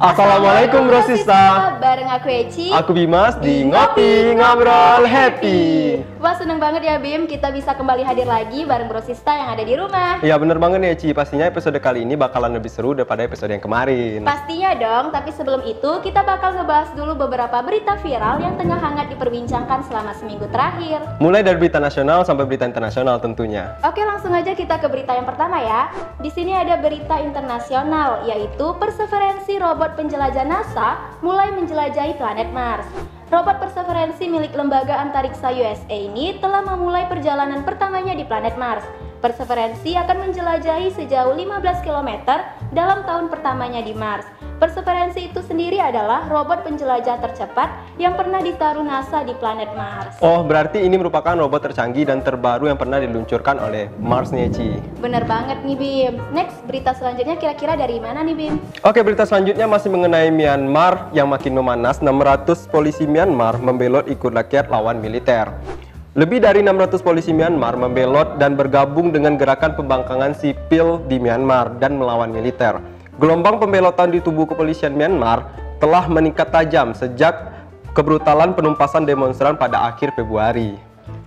Assalamualaikum Bro Sista. Bareng aku Eci, Aku Bimas di Ngopi Ngobrol Happy. Wah seneng banget ya Bim, kita bisa kembali hadir lagi bareng Bro Sista yang ada di rumah. Iya bener banget nih Eci, pastinya episode kali ini bakalan lebih seru daripada episode yang kemarin. Pastinya dong, tapi sebelum itu kita bakal ngebahas dulu beberapa berita viral yang tengah hangat diperbincangkan selama seminggu terakhir. Mulai dari berita nasional sampai berita internasional tentunya. Oke, langsung aja kita ke berita yang pertama ya. Di sini ada berita internasional, yaitu Perseverance robot penjelajah NASA mulai menjelajahi planet Mars. Robot Perseverance milik lembaga antariksa USA ini telah memulai perjalanan pertamanya di planet Mars. Perseverance akan menjelajahi sejauh 15 km dalam tahun pertamanya di Mars. Perseverance itu sendiri adalah robot penjelajah tercepat yang pernah ditaruh NASA di planet Mars. Oh, berarti ini merupakan robot tercanggih dan terbaru yang pernah diluncurkan oleh Mars nih Eci. Bener banget nih Bim. Next, berita selanjutnya kira-kira dari mana nih Bim? Oke, berita selanjutnya masih mengenai Myanmar yang makin memanas. 600 polisi Myanmar membelot ikut rakyat lawan militer. Lebih dari 600 polisi Myanmar membelot dan bergabung dengan gerakan pembangkangan sipil di Myanmar dan melawan militer. Gelombang pembelotan di tubuh kepolisian Myanmar telah meningkat tajam sejak kebrutalan penumpasan demonstran pada akhir Februari.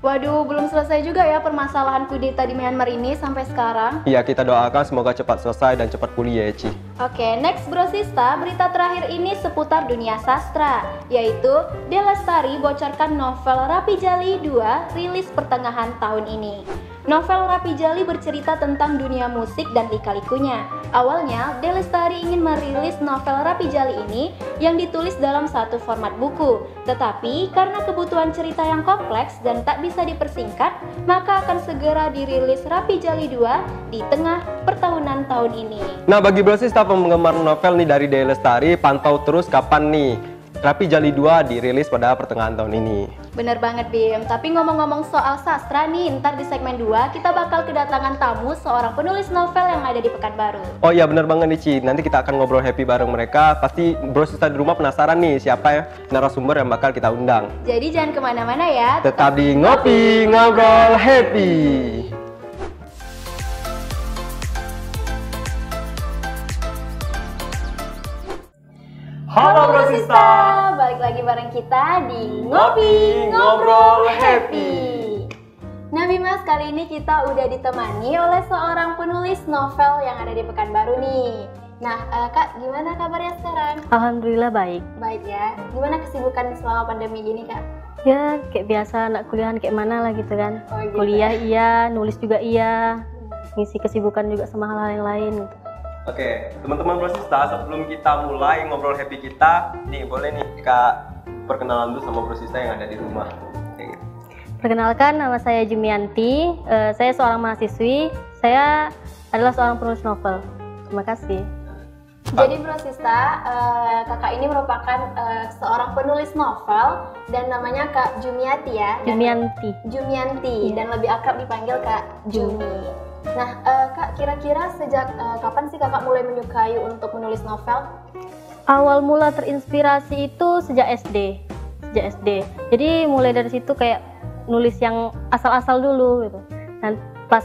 Waduh, belum selesai juga ya permasalahan kudeta di Myanmar ini sampai sekarang. Iya, kita doakan semoga cepat selesai dan cepat pulih ya Eci. Oke, next Bro Sista, berita terakhir ini seputar dunia sastra, yaitu De Lestari bocorkan novel Rapi Jali 2 rilis pertengahan tahun ini. Novel Rapi Jali bercerita tentang dunia musik dan lika-likunya. Awalnya, De Lestari ingin merilis novel Rapi Jali ini yang ditulis dalam satu format buku. Tetapi, karena kebutuhan cerita yang kompleks dan tak bisa dipersingkat, maka akan segera dirilis Rapi Jali 2 di tengah pertahunan tahun ini. Nah, bagi Bro Sista penggemar novel nih dari De Lestari, pantau terus kapan nih Rapi Jali 2 dirilis pada pertengahan tahun ini. Bener banget Bim, tapi ngomong-ngomong soal sastra nih, ntar di segmen 2 kita bakal kedatangan tamu seorang penulis novel yang ada di Pekanbaru. Oh iya bener banget nih Ci, nanti kita akan ngobrol happy bareng mereka. Pasti Bro Sista di rumah penasaran nih siapa ya narasumber yang bakal kita undang. Jadi jangan kemana-mana ya. Tetap di Ngopi Ngobrol Happy. Halo Bro Sista, balik lagi bareng kita di Ngopi Ngobrol Happy. Nah Bimas, kali ini kita udah ditemani oleh seorang penulis novel yang ada di Pekanbaru nih. Nah Kak, gimana kabarnya sekarang? Alhamdulillah baik. Baik ya, gimana kesibukan selama pandemi gini Kak? Ya kayak biasa anak kuliahan kayak mana lah gitu kan. Oh, gitu. Kuliah iya, nulis juga iya, ngisi kesibukan juga sama hal-hal yang lain gitu. Oke, teman-teman Bro Sista, sebelum kita mulai ngobrol happy kita, nih boleh nih Kak perkenalan dulu sama Bro Sista yang ada di rumah. Perkenalkan, nama saya Jumianti, saya seorang mahasiswi, saya adalah seorang penulis novel. Terima kasih. Jadi Bro Sista, kakak ini merupakan seorang penulis novel dan namanya Kak Jumiati ya? Jumianti, Iya. Dan lebih akrab dipanggil Kak Jumi. Nah, Kak, kira-kira sejak kapan sih kakak mulai menyukai untuk menulis novel? Awal mula terinspirasi itu sejak SD. Jadi mulai dari situ kayak nulis yang asal-asal dulu gitu. Dan pas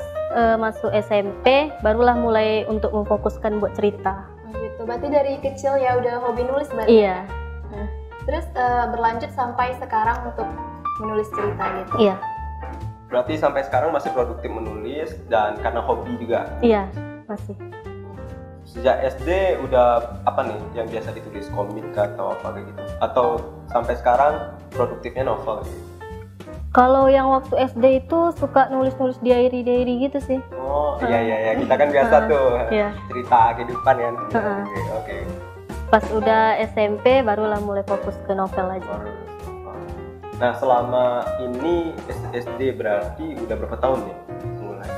masuk SMP, barulah mulai untuk memfokuskan buat cerita. Oh, gitu. Berarti dari kecil ya udah hobi nulis berarti? Iya. Nah, terus berlanjut sampai sekarang untuk menulis cerita gitu? Iya. Berarti sampai sekarang masih produktif menulis dan karena hobi juga? Iya, masih. Sejak SD udah apa nih yang biasa ditulis, komik atau apa kayak gitu? Atau sampai sekarang produktifnya novel gitu? Kalau yang waktu SD itu suka nulis-nulis diary gitu sih. Oh iya, kita kan biasa tuh iya. cerita kehidupan kan? Oke. Pas udah SMP barulah mulai fokus ke novel aja. Nah selama ini SD berarti udah berapa tahun nih mulai?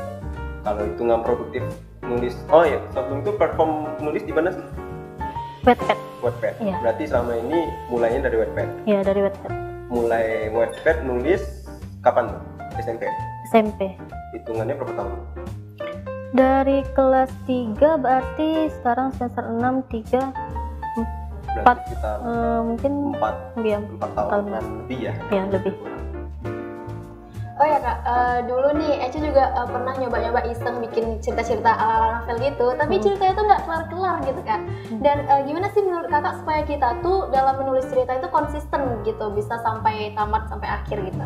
Kalau hitungan produktif nulis, oh ya sebelum itu platform nulis di mana sih? Wattpad. Iya. Berarti selama ini mulainya dari Wattpad? Iya dari Wattpad. Mulai Wattpad nulis kapan tuh? SMP? Hitungannya berapa tahun? Dari kelas 3 berarti sekarang semester 6, 3 Berarti sekitar mungkin 4 tahunan lebih ya? Iya lebih. Oh ya Kak, dulu nih Ece juga pernah nyoba-nyoba iseng bikin cerita-cerita ala novel gitu, tapi ceritanya tuh nggak kelar-kelar gitu Kak. Dan gimana sih menurut Kakak supaya kita tuh dalam menulis cerita itu konsisten gitu, bisa sampai tamat sampai akhir gitu?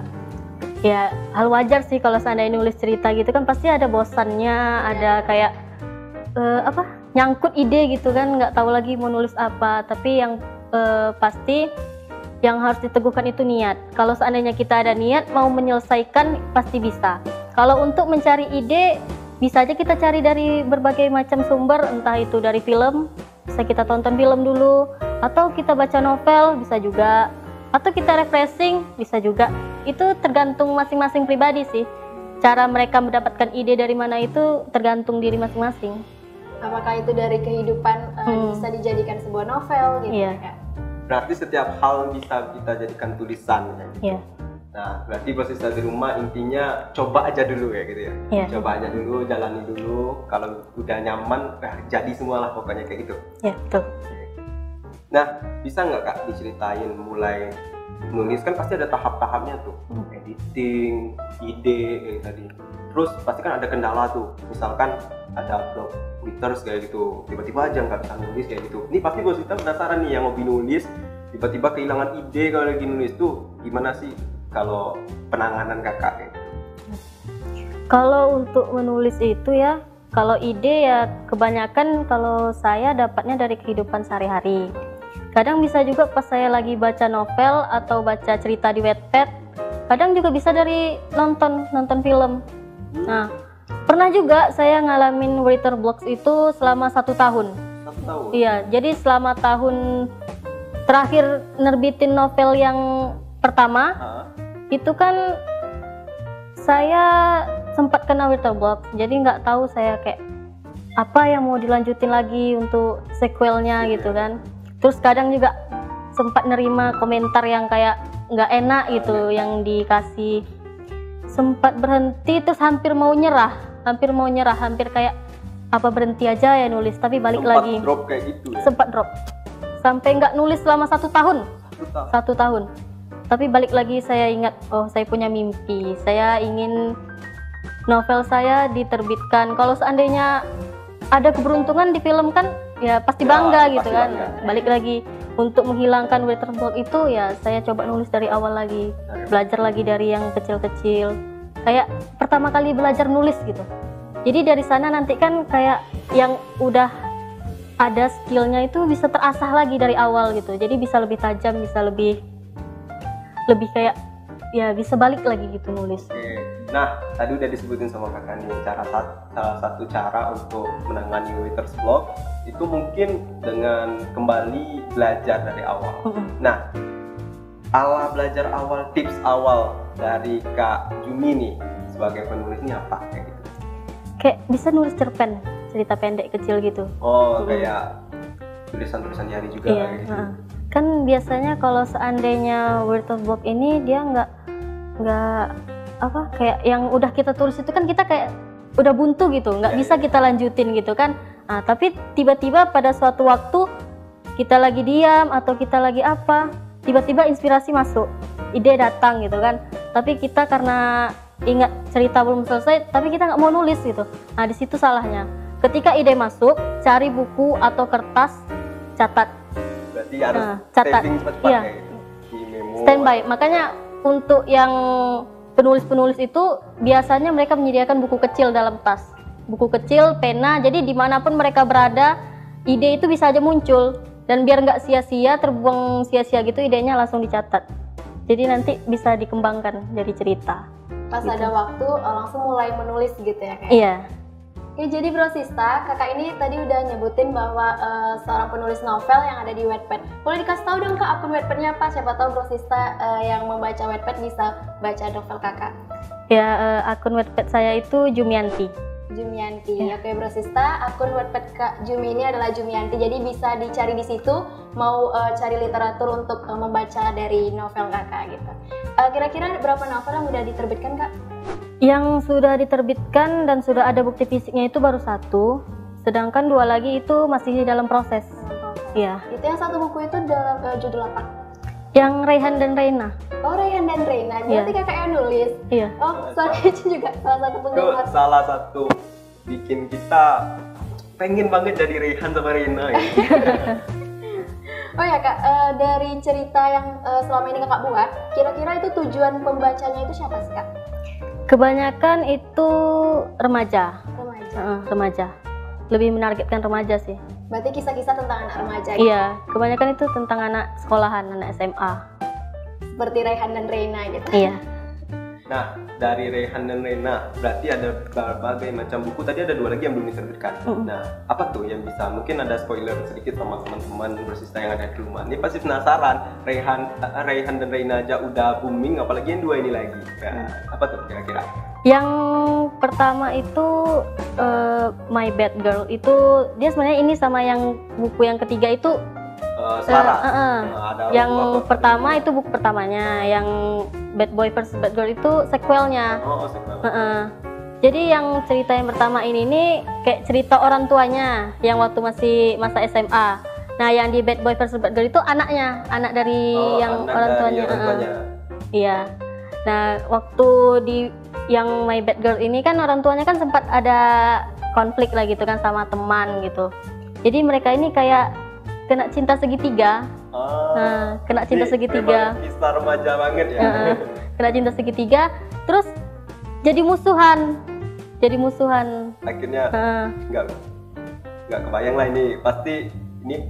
Ya hal wajar sih kalau seandainya nulis cerita gitu kan pasti ada bosannya, ada kayak nyangkut ide gitu kan, nggak tahu lagi mau nulis apa. Tapi yang pasti yang harus diteguhkan itu niat. Kalau seandainya kita ada niat mau menyelesaikan pasti bisa. Kalau untuk mencari ide bisa aja kita cari dari berbagai macam sumber, entah itu dari film, bisa kita tonton film dulu, atau kita baca novel bisa juga, atau kita refreshing bisa juga. Itu tergantung masing-masing pribadi sih. Cara mereka mendapatkan ide dari mana itu tergantung diri masing-masing. Apakah itu dari kehidupan bisa dijadikan sebuah novel gitu ya Kak? Berarti setiap hal bisa kita jadikan tulisan ya gitu. Iya. Nah, berarti Brosista di rumah intinya coba aja dulu ya gitu ya. Iya. Coba aja dulu, jalani dulu. Kalau udah nyaman, jadi semualah pokoknya kayak gitu. Ya, betul. Nah, bisa nggak Kak diceritain mulai nulis, kan pasti ada tahap-tahapnya tuh, editing, ide kayak tadi. Terus pasti kan ada kendala tuh, misalkan ada blog Twitter kayak gitu, tiba-tiba aja nggak bisa nulis kayak gitu. Ini pasti Brosista penasaran nih, yang hobi nulis, tiba-tiba kehilangan ide kalau lagi nulis tuh, gimana sih kalau penanganan Kakak kayak gitu? Kalau untuk menulis itu ya, kalau ide ya kebanyakan kalau saya dapatnya dari kehidupan sehari-hari. Kadang bisa juga pas saya lagi baca novel atau baca cerita di Wattpad. Kadang juga bisa dari nonton film. Nah, pernah juga saya ngalamin writer blocks itu selama 1 tahun. 1 tahun? Iya, jadi selama tahun terakhir nerbitin novel yang pertama, itu kan saya sempat kena writer block. Jadi nggak tahu saya kayak apa yang mau dilanjutin lagi untuk sequelnya gitu kan. Terus kadang juga sempat nerima komentar yang kayak nggak enak gitu yang dikasih. Sempat berhenti, terus hampir kayak apa berhenti aja ya nulis, tapi balik sempat lagi. Drop kayak gitu ya? Sempat drop, sampai nggak nulis selama 1 tahun. 1 tahun. Tapi balik lagi saya ingat, oh saya punya mimpi, saya ingin novel saya diterbitkan. Kalau seandainya ada keberuntungan di film kan ya pasti bangga gitu kan. Balik lagi untuk menghilangkan writer block itu ya saya coba nulis dari awal lagi, belajar lagi dari yang kecil-kecil, kayak pertama kali belajar nulis gitu. Jadi dari sana nanti kan kayak yang udah ada skillnya itu bisa terasah lagi dari awal gitu. Jadi bisa lebih tajam, bisa lebih kayak ya bisa balik lagi gitu nulis. Oke. Nah, tadi udah disebutin sama Kakak nih, salah satu cara untuk menangani writer's block itu mungkin dengan kembali belajar dari awal. Nah, ala belajar awal, tips awal dari Kak Jumi nih sebagai penulis ini apa kayak gitu? Kayak bisa nulis cerpen, cerita pendek kecil gitu. Oh, kayak tulisan-tulisan diary juga gitu. Kan biasanya kalau seandainya writer's block ini dia nggak kayak yang udah kita tulis itu kan kita kayak udah buntu gitu, nggak bisa kita lanjutin gitu kan. Nah, tapi tiba-tiba pada suatu waktu kita lagi diam atau kita lagi apa, tiba-tiba inspirasi masuk, ide datang gitu kan. Tapi kita karena ingat cerita belum selesai, tapi kita nggak mau nulis gitu. Nah, di situ salahnya. Ketika ide masuk, cari buku atau kertas, catat. Berarti harus catat. cepat Iya. Di memo. Standby. Makanya untuk yang penulis-penulis itu biasanya mereka menyediakan buku kecil dalam tas, buku kecil, pena, jadi dimanapun mereka berada ide itu bisa aja muncul, dan biar nggak sia-sia, terbuang sia-sia gitu, idenya langsung dicatat, jadi nanti bisa dikembangkan jadi cerita. Pas gitu. ada waktu langsung mulai menulis gitu ya Kak? Iya. Oke, jadi Brosista, Kakak ini tadi udah nyebutin bahwa seorang penulis novel yang ada di Wattpad. Boleh dikasih tahu dong Kak akun Wattpadnya apa? Siapa tahu Brosista yang membaca Wattpad bisa baca novel Kakak. Ya, akun Wattpad saya itu Jumianti. Jumianti. Oke, Brosista, akun Wattpad Kak Jumi ini adalah Jumianti. Jadi bisa dicari di situ mau cari literatur untuk membaca dari novel Kakak gitu. Kira-kira berapa novel yang udah diterbitkan Kak? Yang sudah diterbitkan dan sudah ada bukti fisiknya itu baru 1, sedangkan 2 lagi itu masih dalam proses. Iya. Itu yang 1 buku itu dalam judul apa? Yang Raihan dan Reina. Oh, Raihan dan Reina, berarti kakak yang nulis. Iya. Oh, soalnya itu juga salah satu Itu penggemar. salah satu bikin kita pengen banget jadi Raihan sama Reina gitu. Oh ya kak, dari cerita yang selama ini kakak buat, kira-kira itu tujuan pembacanya itu siapa sih kak? Kebanyakan itu remaja. Remaja. Remaja. Lebih menargetkan remaja sih. Berarti kisah-kisah tentang anak remaja gitu? Iya, kebanyakan itu tentang anak sekolahan, anak SMA. Seperti Raihan dan Reina gitu? Iya. Nah, dari Raihan dan Reina berarti ada berbagai macam buku. Tadi ada 2 lagi yang belum diterbitkan. Nah, apa tuh yang bisa? Mungkin ada spoiler sedikit sama teman-teman Brosista yang ada di rumah. Ini pasti penasaran. Raihan dan Reina aja udah booming, apalagi yang 2 ini lagi. Nah, apa tuh kira-kira? Yang pertama itu My Bad Girl, itu dia sebenarnya ini sama yang buku yang ketiga itu Selaras. Ada yang buku apa? pertama itu buku pertamanya, yang Bad Boy vs Bad Girl itu sequelnya. Oh, sequel. Jadi yang cerita yang pertama ini nih kayak cerita orang tuanya yang waktu masih masa SMA. Nah, yang di Bad Boy vs Bad Girl itu anaknya, anak dari yang anak orang dari tuanya. orang tuanya. Iya. Nah, waktu di yang My Bad Girl ini kan orang tuanya kan sempat ada konflik lah gitu kan sama teman gitu. Jadi mereka ini kayak kena cinta segitiga. Nah, kena cinta segitiga. Memang kisah remaja banget ya. Kena cinta segitiga, terus jadi musuhan. Akhirnya nggak kebayang lah ini. Pasti ini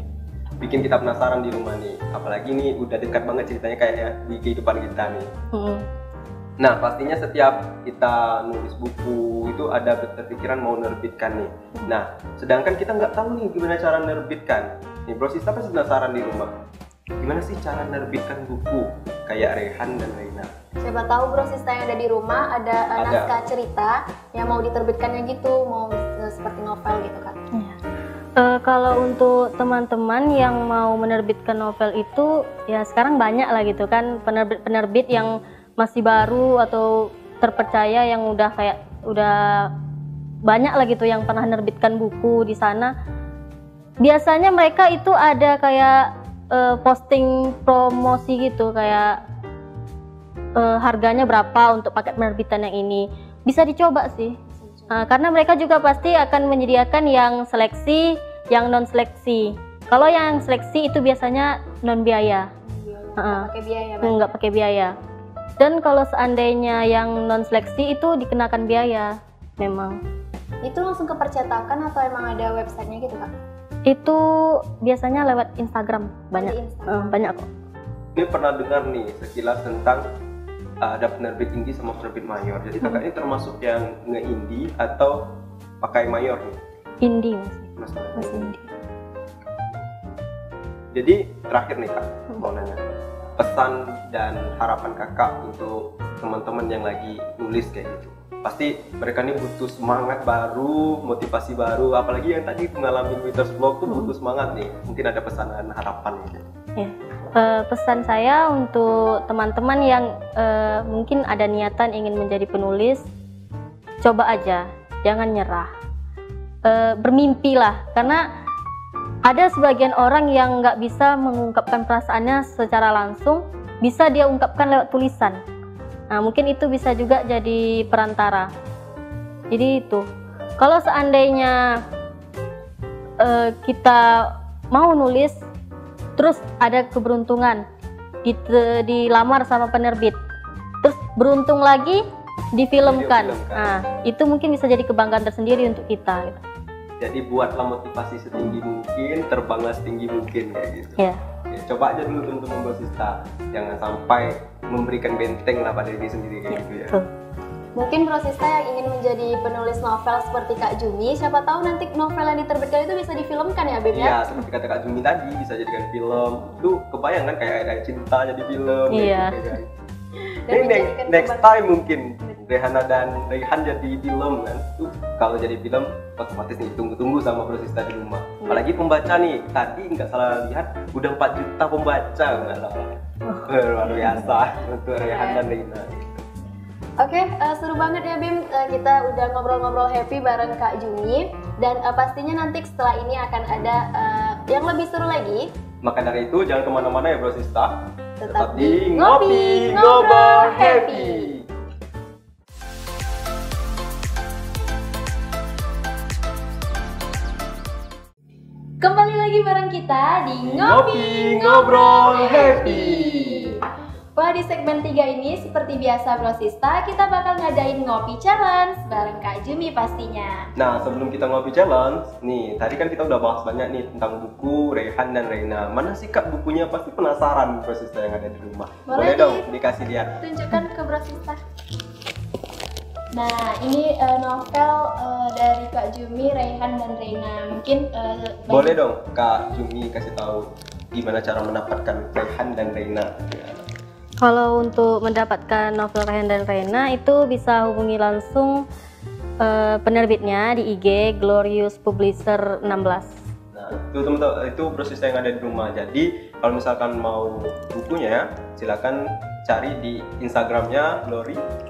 bikin kita penasaran di rumah nih. Apalagi ini udah dekat banget ceritanya kayak di kehidupan kita nih. Nah, pastinya setiap kita nulis buku itu ada berpikiran mau nerbitkan nih. Nah, sedangkan kita nggak tahu nih gimana cara nerbitkan. Nih, Brosista pasti penasaran di rumah. Gimana sih cara nerbitkan buku kayak Raihan dan Reina? Siapa tahu Brosista yang ada di rumah ada naskah cerita yang mau diterbitkannya gitu, mau seperti novel gitu kan? Kalau untuk teman-teman yang mau menerbitkan novel itu ya sekarang banyak lah gitu kan penerbit-penerbit yang masih baru atau terpercaya yang udah banyak lah gitu yang pernah menerbitkan buku di sana. Biasanya mereka itu ada kayak posting promosi gitu kayak harganya berapa untuk paket penerbitan yang ini. Bisa dicoba sih. Karena mereka juga pasti akan menyediakan yang seleksi, yang non seleksi. Kalau yang seleksi itu biasanya non biaya. Nggak pakai biaya, Nggak pakai biaya. Dan kalau seandainya yang non seleksi itu dikenakan biaya, memang. Itu langsung ke percetakan atau emang ada websitenya gitu kak? Itu biasanya lewat Instagram banyak. Banyak kok. Ini pernah dengar nih sekilas tentang ada penerbit indie sama penerbit mayor. Jadi kakak ini termasuk yang nge-indie atau pakai mayor nih? Indie Masih indie. Jadi terakhir nih kak, mau nanya pesan dan harapan kakak untuk teman-teman yang lagi nulis kayak gitu. Pasti mereka nih butuh semangat baru, motivasi baru, apalagi yang tadi mengalami Writers Block tuh butuh semangat nih. Mungkin ada pesan dan harapan gitu. Ya. Pesan saya untuk teman-teman yang mungkin ada niatan ingin menjadi penulis, coba aja, jangan nyerah. Bermimpilah, karena ada sebagian orang yang nggak bisa mengungkapkan perasaannya secara langsung, bisa dia ungkapkan lewat tulisan. Nah, mungkin itu bisa juga jadi perantara. Jadi itu, kalau seandainya kita mau nulis, terus ada keberuntungan dilamar sama penerbit, terus beruntung lagi difilmkan. Nah, itu mungkin bisa jadi kebanggaan tersendiri untuk kita. Gitu. Jadi buatlah motivasi setinggi mungkin, terbanglah setinggi mungkin kayak gitu. Ya. Ya, coba aja dulu teman-teman Brosista, jangan sampai memberikan benteng lah pada diri sendiri kayak gitu ya. Mungkin Brosista yang ingin menjadi penulis novel seperti Kak Jumi, siapa tahu nanti novel yang diterbitkan itu bisa difilmkan ya Bim ya? Iya, seperti kata Kak Jumi tadi bisa jadikan film. Itu kebayang kan kayak Ayat Cinta jadi film. Iya. Gitu, kan. Ini next time mungkin Rehana dan Raihan jadi film kan. Tuh kalau jadi film otomatis nih tunggu-tunggu sama Brosista di rumah. Apalagi pembaca nih, tadi nggak salah lihat udah 4 juta pembaca nggak salah. Luar biasa untuk Raihan dan Reina. Oke, seru banget ya Bim, kita udah ngobrol-ngobrol happy bareng Kak Jumi. Dan pastinya nanti setelah ini akan ada yang lebih seru lagi. Maka dari itu jangan kemana-mana ya Brosista. Tetap di Ngopi Ngobrol Happy. Kembali lagi bareng kita di Ngopi Ngobrol Happy. Wah, di segmen 3 ini seperti biasa Brosista, kita bakal ngadain ngopi challenge bareng Kak Jumi pastinya. Nah, sebelum kita ngopi challenge, nih tadi kan kita udah bahas banyak nih tentang buku Raihan dan Reina. Mana sih Kak bukunya? Pasti penasaran Brosista yang ada di rumah. Boleh dong dikasih lihat. Tunjukkan ke Brosista. Nah, ini novel dari Kak Jumi, Raihan dan Reina. Mungkin boleh dong Kak Jumi kasih tahu gimana cara mendapatkan Raihan dan Reina. Kalau untuk mendapatkan novel Raihan dan Reina itu bisa hubungi langsung penerbitnya di IG Glorious Publisher 16. Nah, itu teman-teman, itu Brosista yang ada di rumah. Jadi kalau misalkan mau bukunya, silakan cari di Instagramnya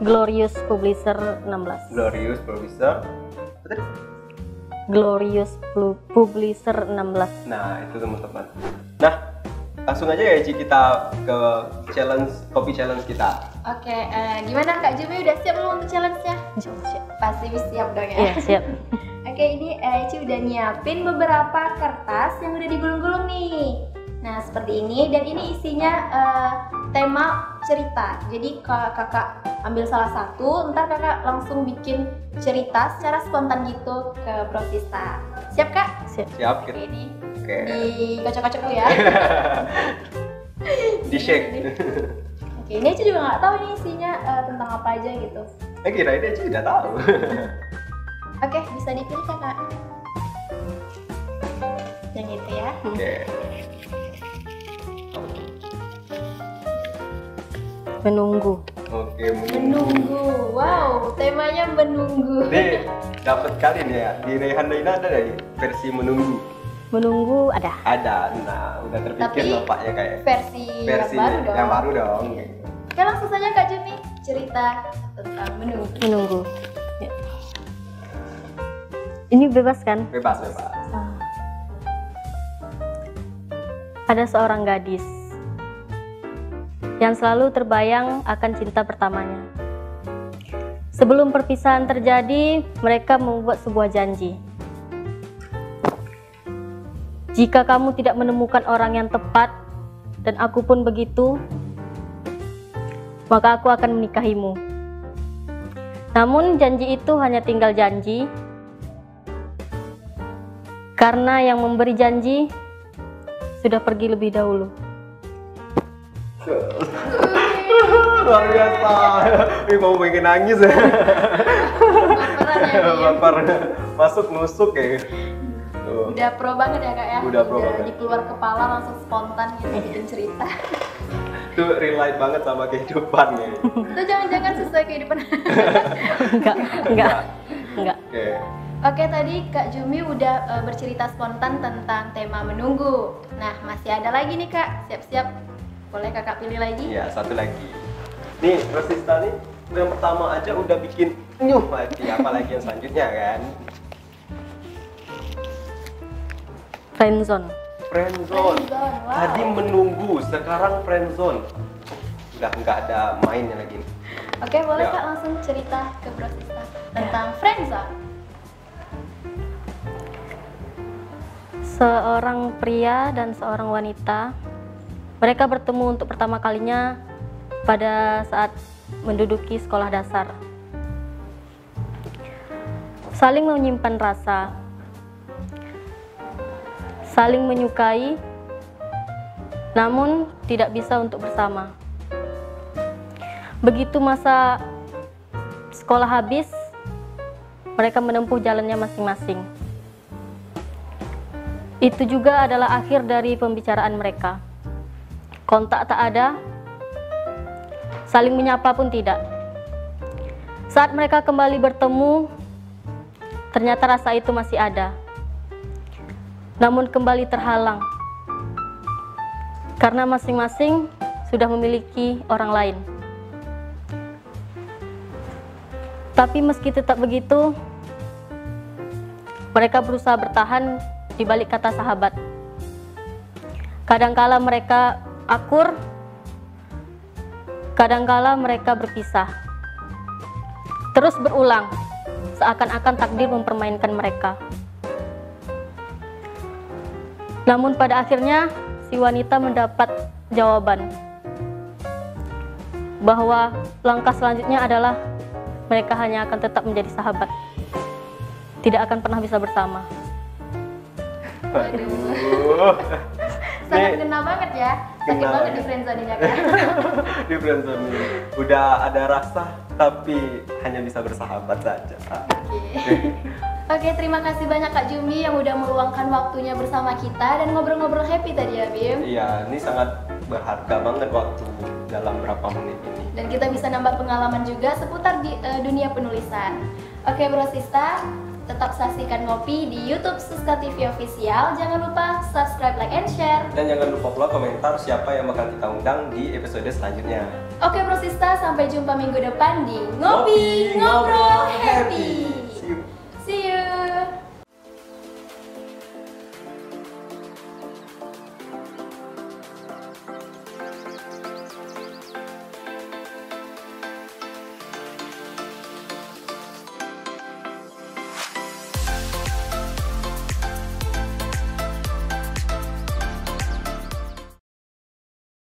Glorious Publisher 16. Glorious Publisher. Glorious Publisher 16. Nah, itu teman-teman. Nah, langsung aja ya Ci, kita ke kopi challenge kita. Oke, gimana Kak Jumi, udah siap belum untuk challenge-nya? Siap. Pasti siap dong ya? Iya, siap. Oke, ini Ci udah nyiapin beberapa kertas yang udah digulung-gulung nih. Nah, seperti ini, dan ini isinya tema cerita. Jadi kakak ambil salah satu, ntar kakak langsung bikin cerita secara spontan gitu ke Brosista. Siap Kak? Siap. Oke, ini Oke. dikocok-kocok dulu ya. Di shake. Oke, ini Ci juga nggak tahu ini isinya tentang apa aja gitu. Kirain dia Ci udah tahu. Oke, bisa dipilih kakak. Yang itu ya. Oke. Menunggu. Oke, Menunggu. Wow, temanya menunggu. Nih, dapat kali nih ya. Di Raihan Reina ada dari versi menunggu. Menunggu ada. Ada. Nah, udah terpikir Tapi bapaknya kayak versi yang baru dong. Yang baru dong. Oke, langsung saja Kak Jumi cerita tentang menunggu. Menunggu. Ya. Ini bebas kan? Bebas. Ada seorang gadis yang selalu terbayang akan cinta pertamanya. Sebelum perpisahan terjadi, mereka membuat sebuah janji. Jika kamu tidak menemukan orang yang tepat, dan aku pun begitu, maka aku akan menikahimu. Namun janji itu hanya tinggal janji, karena yang memberi janji sudah pergi lebih dahulu. Luar biasa. Ini mau bikin nangis ya. Baper. Masuk nusuk kayak. Tuh. Udah pro banget ya Kak ya. Udah pro banget. Di keluar kepala langsung spontan gitu bikin cerita. Itu relate banget sama kehidupan ya. Itu jangan-jangan sesuai kehidupan. Enggak. Oke. Oke, tadi Kak Jumi udah bercerita spontan tentang tema menunggu. Nah, masih ada lagi nih Kak. Siap-siap. Boleh kakak pilih lagi? Iya, satu lagi. Nih, Brosista nih yang pertama aja udah bikin nyuh lagi, apalagi yang selanjutnya kan. Friendzone. Friendzone. Wow. Tadi menunggu, sekarang friendzone. Udah nggak ada mainnya lagi. Oke, boleh Ya. Kak langsung cerita ke Brosista tentang friendzone. Seorang pria dan seorang wanita, mereka bertemu untuk pertama kalinya pada saat menduduki sekolah dasar. Saling menyimpan rasa, saling menyukai, namun tidak bisa untuk bersama. Begitu masa sekolah habis, mereka menempuh jalannya masing-masing. Itu juga adalah akhir dari pembicaraan mereka. Kontak tak ada, saling menyapa pun tidak. Saat mereka kembali bertemu, ternyata rasa itu masih ada, namun kembali terhalang karena masing-masing sudah memiliki orang lain. Tapi meski tetap begitu, mereka berusaha bertahan di balik kata sahabat. Kadangkala mereka akur, Kadangkala mereka berpisah, terus berulang, seakan-akan takdir mempermainkan mereka. Namun pada akhirnya si wanita mendapat jawaban bahwa langkah selanjutnya adalah mereka hanya akan tetap menjadi sahabat, tidak akan pernah bisa bersama. Waduh. Sangat kena banget ya. Sakit Kena. banget di friendzone-nya kan. Di friendzone ini udah ada rasa tapi hanya bisa bersahabat saja. Oke, terima kasih banyak Kak Jumi yang udah meluangkan waktunya bersama kita dan ngobrol-ngobrol happy tadi ya, Bim. Iya, ini sangat berharga banget waktu dalam berapa menit ini. Dan kita bisa nambah pengalaman juga seputar dunia penulisan. Oke, Bro Sista, tetap saksikan Ngopi di YouTube Siska TV Official. Jangan lupa subscribe, like, and share. Dan jangan lupa pula komentar siapa yang bakal kita undang di episode selanjutnya. Oke, Bro Sista, sampai jumpa minggu depan di Ngopi Ngobrol Happy.